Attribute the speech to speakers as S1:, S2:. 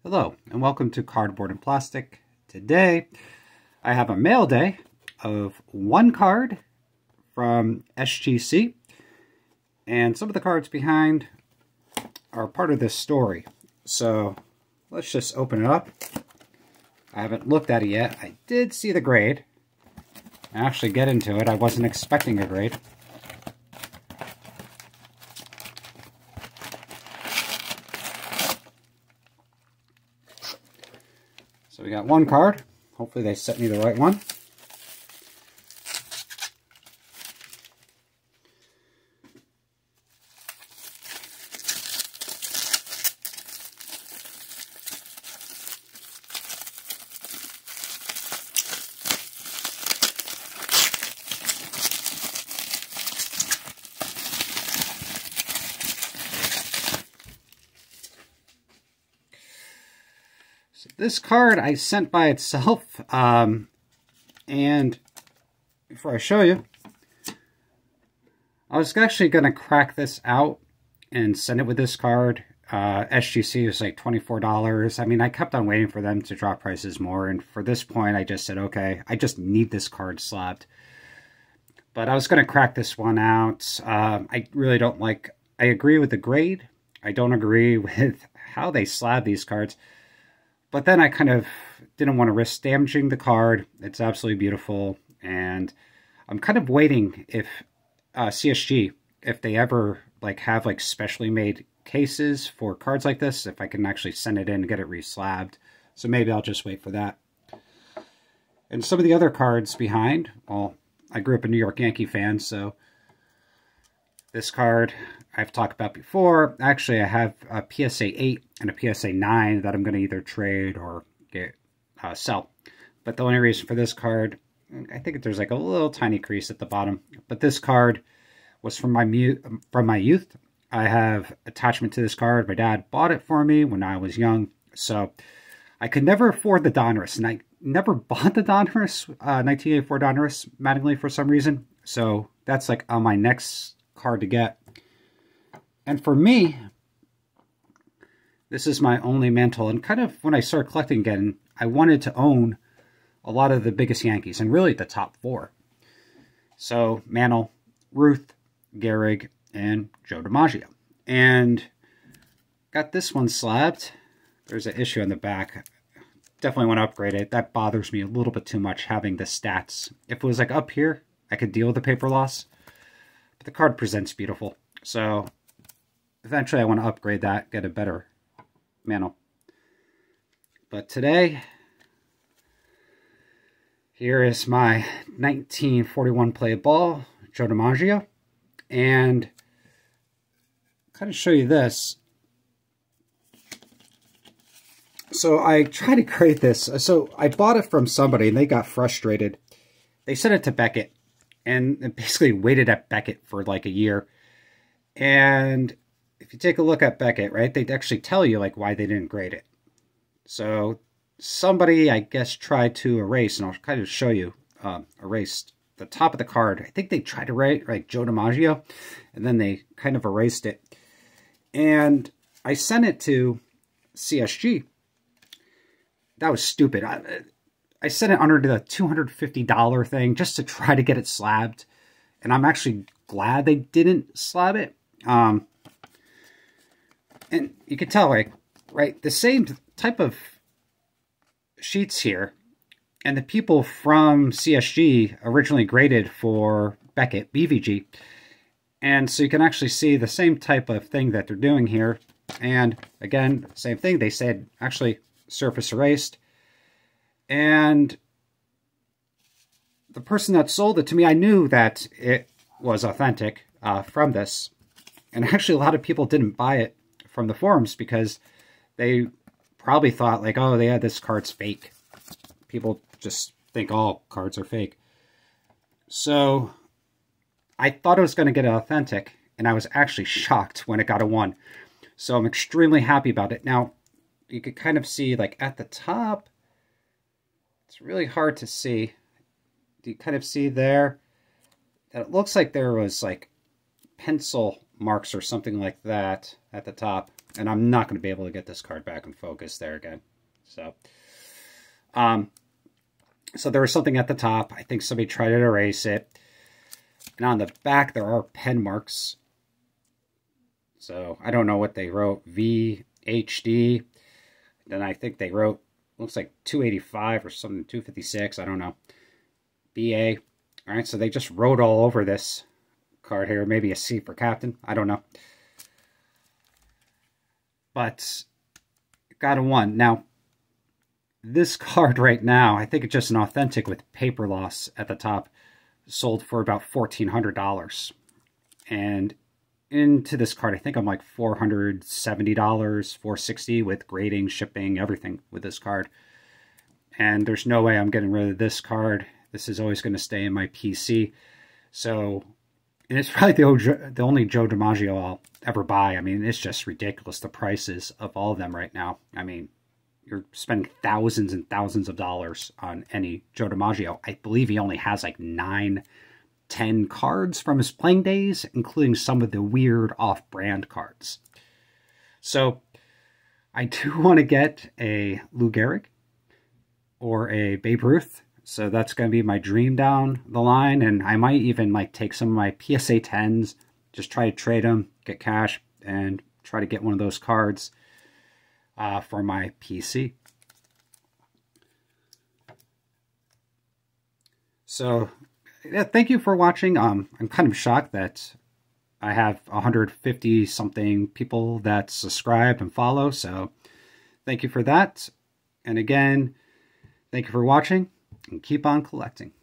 S1: Hello and welcome to Cardboard and Plastic. Today I have a mail day of one card from SGC, and some of the cards behind are part of this story. So let's just open it up. I haven't looked at it yet. I did see the grade. I actually get into it. I wasn't expecting a grade. So we got one card. Hopefully they sent me the right one. This card I sent by itself, and before I show you, I was actually going to crack this out and send it with this card. SGC was like $24. I mean, I kept on waiting for them to drop prices more, and for this point I just said, okay, I just need this card slabbed. But I was going to crack this one out. I really don't like, I agree with the grade. I don't agree with how they slab these cards. But then I kind of didn't want to risk damaging the card. It's absolutely beautiful. And I'm kind of waiting if CSG, if they ever have specially made cases for cards like this, if I can actually send it in and get it re-slabbed. So maybe I'll just wait for that. And some of the other cards behind, well, I grew up a New York Yankee fan, so this card I've talked about before. Actually, I have a PSA 8 and a PSA 9 that I'm going to either trade or get sell. But the only reason for this card, I think there's like a little tiny crease at the bottom. But this card was from my youth. I have attachment to this card. My dad bought it for me when I was young. So I could never afford the Donruss. And I never bought the Donruss, 1984 Donruss, Mattingly for some reason. So that's like on my next card to get. And for me, this is my only mantle. And kind of when I started collecting again, I wanted to own a lot of the biggest Yankees, and really the top four. So Mantle, Ruth, Gehrig, and Joe DiMaggio. And got this one slabbed. There's an issue on the back. Definitely want to upgrade it. That bothers me a little bit too much, having the stats. If it was like up here, I could deal with the paper loss. But the card presents beautiful. So eventually I want to upgrade that, get a better mantle. But today, here is my 1941 play ball, Joe DiMaggio. And kind of show you this. So I tried to create this. So I bought it from somebody and they got frustrated. They sent it to Beckett and basically waited at Beckett for like a year. And if you take a look at Beckett, right, they'd actually tell you why they didn't grade it. So somebody, I guess, tried to erase, and I'll kind of show you, erased the top of the card. I think they tried to write Joe DiMaggio, and then they kind of erased it. And I sent it to CSG. That was stupid. I sent it under the $250 thing just to try to get it slabbed. And I'm actually glad they didn't slab it. And you can tell, right, the same type of sheets here, and the people from CSG originally graded for Beckett, BVG. And so you can actually see the same type of thing that they're doing here. And again, same thing. They said, actually, surface erased. And the person that sold it to me, I knew that it was authentic from this. And actually, a lot of people didn't buy it from the forums because they probably thought oh, yeah, this card's fake. People just think all cards are fake. So I thought it was going to get authentic, and I was actually shocked when it got a 1. So I'm extremely happy about it. Now, you could kind of see at the top, it's really hard to see. Do you kind of see there that it looks like there was pencil marks or something like that at the top. And I'm not going to be able to get this card back in focus there again. So, so there was something at the top. I think somebody tried to erase it. And on the back, there are pen marks. So I don't know what they wrote. VHD. Then I think they wrote, looks like 285 or something, 256. I don't know. BA. All right, so they just wrote all over this card here. Maybe a C for captain. I don't know. But got a 1. Now, this card right now, I think it's just an authentic with paper loss at the top, sold for about $1,400. And into this card, I think I'm like $470, $460 with grading, shipping, everything with this card. And there's no way I'm getting rid of this card. This is always going to stay in my PC. So, and it's probably the only Joe DiMaggio I'll ever buy. I mean, it's just ridiculous, the prices of all of them right now. I mean, you're spending thousands and thousands of dollars on any Joe DiMaggio. I believe he only has like 9, 10 cards from his playing days, including some of the weird off-brand cards. So, I do want to get a Lou Gehrig or a Babe Ruth. So that's going to be my dream down the line. And I might even like take some of my PSA 10s, just try to trade them, get cash, and try to get one of those cards for my PC. So yeah, thank you for watching. I'm kind of shocked that I have 150 something people that subscribe and follow. So thank you for that. And again, thank you for watching. And keep on collecting.